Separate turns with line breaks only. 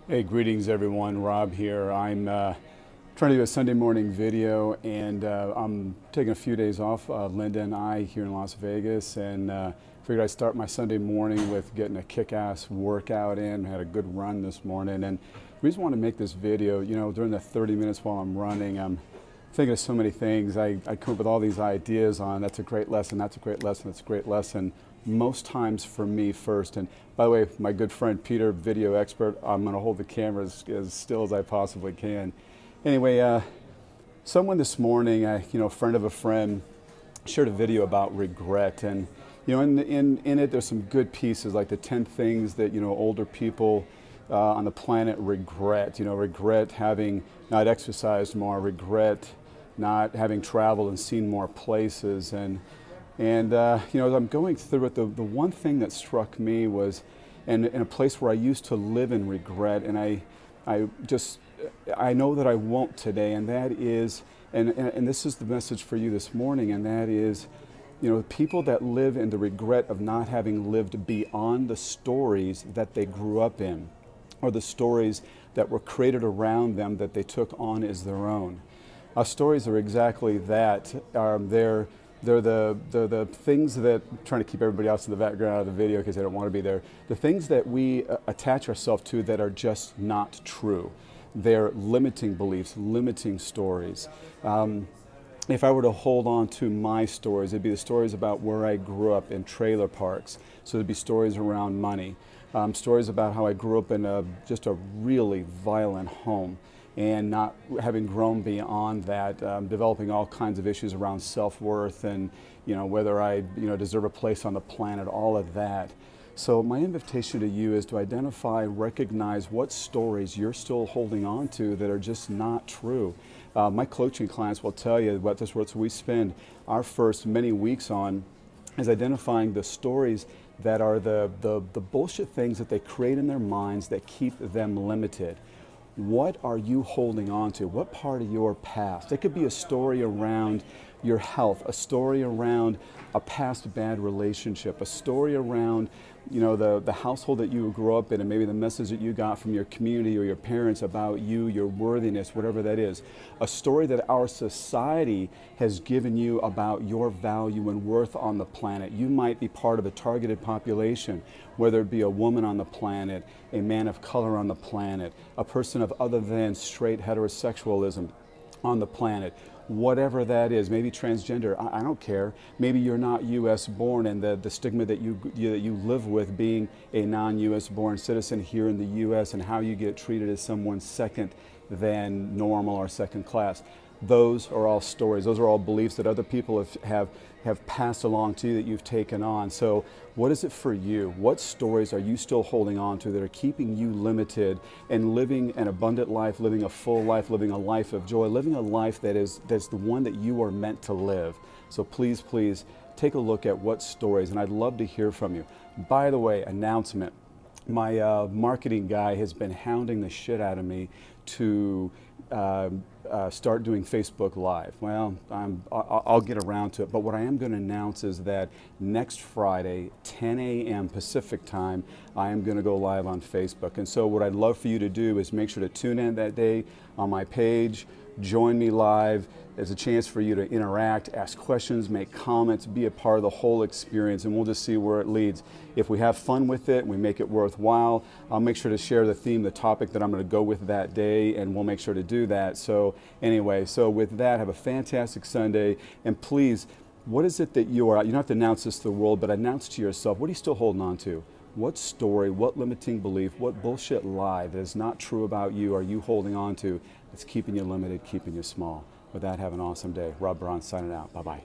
Hey, greetings everyone. Rob here. I'm trying to do a Sunday morning video, and I'm taking a few days off, Linda and I here in Las Vegas, and figured I'd start my Sunday morning with getting a kick-ass workout in. Had a good run this morning, and the reason I want to make this video, during the 30 minutes while I'm running, I'm thinking of so many things. I come up with all these ideas on that's a great lesson, that's a great lesson, that's a great lesson. Most times for me first. And by the way, my good friend Peter, video expert, I'm going to hold the camera as still as I possibly can. Anyway, someone this morning, a friend of a friend, shared a video about regret, and in it there's some good pieces like the 10 things that older people on the planet regret. Regret having not exercised more, regret not having traveled and seen more places, and as I'm going through it, the one thing that struck me was, in a place where I used to live in regret, and I know that I won't today, and that is, and this is the message for you this morning, and that is, people that live in the regret of not having lived beyond the stories that they grew up in, or the stories that were created around them that they took on as their own. Our stories are exactly that. They're the things that, I'm trying to keep everybody else in the background of the video because they don't want to be there, the things that we attach ourselves to that are just not true. They're limiting beliefs, limiting stories. If I were to hold on to my stories, it'd be the stories about where I grew up in trailer parks. So there'd be stories around money, stories about how I grew up in just a really violent home, and not having grown beyond that, developing all kinds of issues around self-worth and whether I deserve a place on the planet, all of that. So my invitation to you is to identify, recognize what stories you're still holding on to that are just not true. My coaching clients will tell you what we spend our first many weeks on is identifying the stories that are the bullshit things that they create in their minds that keep them limited. What are you holding on to? What part of your past? It could be a story around your health, a story around a past bad relationship, a story around the household that you grew up in, and maybe the message that you got from your community or your parents about you, your worthiness, whatever that is. A story that our society has given you about your value and worth on the planet. You might be part of a targeted population, whether it be a woman on the planet, a man of color on the planet, a person of other than straight heterosexualism on the planet. Whatever that is, maybe transgender, I don't care. Maybe you're not U.S. born, and the stigma that you live with being a non-U.S. born citizen here in the U.S. and how you get treated as someone second than normal or second class. Those are all stories. Those are all beliefs that other people have passed along to you that you've taken on. So what is it for you? What stories are you still holding on to that are keeping you limited and living an abundant life, living a full life, living a life of joy, living a life that's the one that you are meant to live? So please, please take a look at what stories, and I'd love to hear from you. By the way, announcement. My marketing guy has been hounding the shit out of me to start doing Facebook Live. Well, I'll get around to it, but what I am going to announce is that next Friday, 10 a.m. Pacific time, I am going to go live on Facebook. And so what I'd love for you to do is make sure to tune in that day on my page, join me live. There's a chance for you to interact, ask questions, make comments, be a part of the whole experience, and we'll just see where it leads. If we have fun with it and we make it worthwhile, I'll make sure to share the theme, the topic that I'm going to go with that day, and we'll make sure to do that. So anyway, so with that, have a fantastic Sunday, and please, what is it that you don't have to announce this to the world, but announce to yourself, what are you still holding on to? What story, what limiting belief, what bullshit lie that is not true about you are you holding on to that's keeping you limited, keeping you small? With that, have an awesome day. Rob Braun signing out. Bye-bye.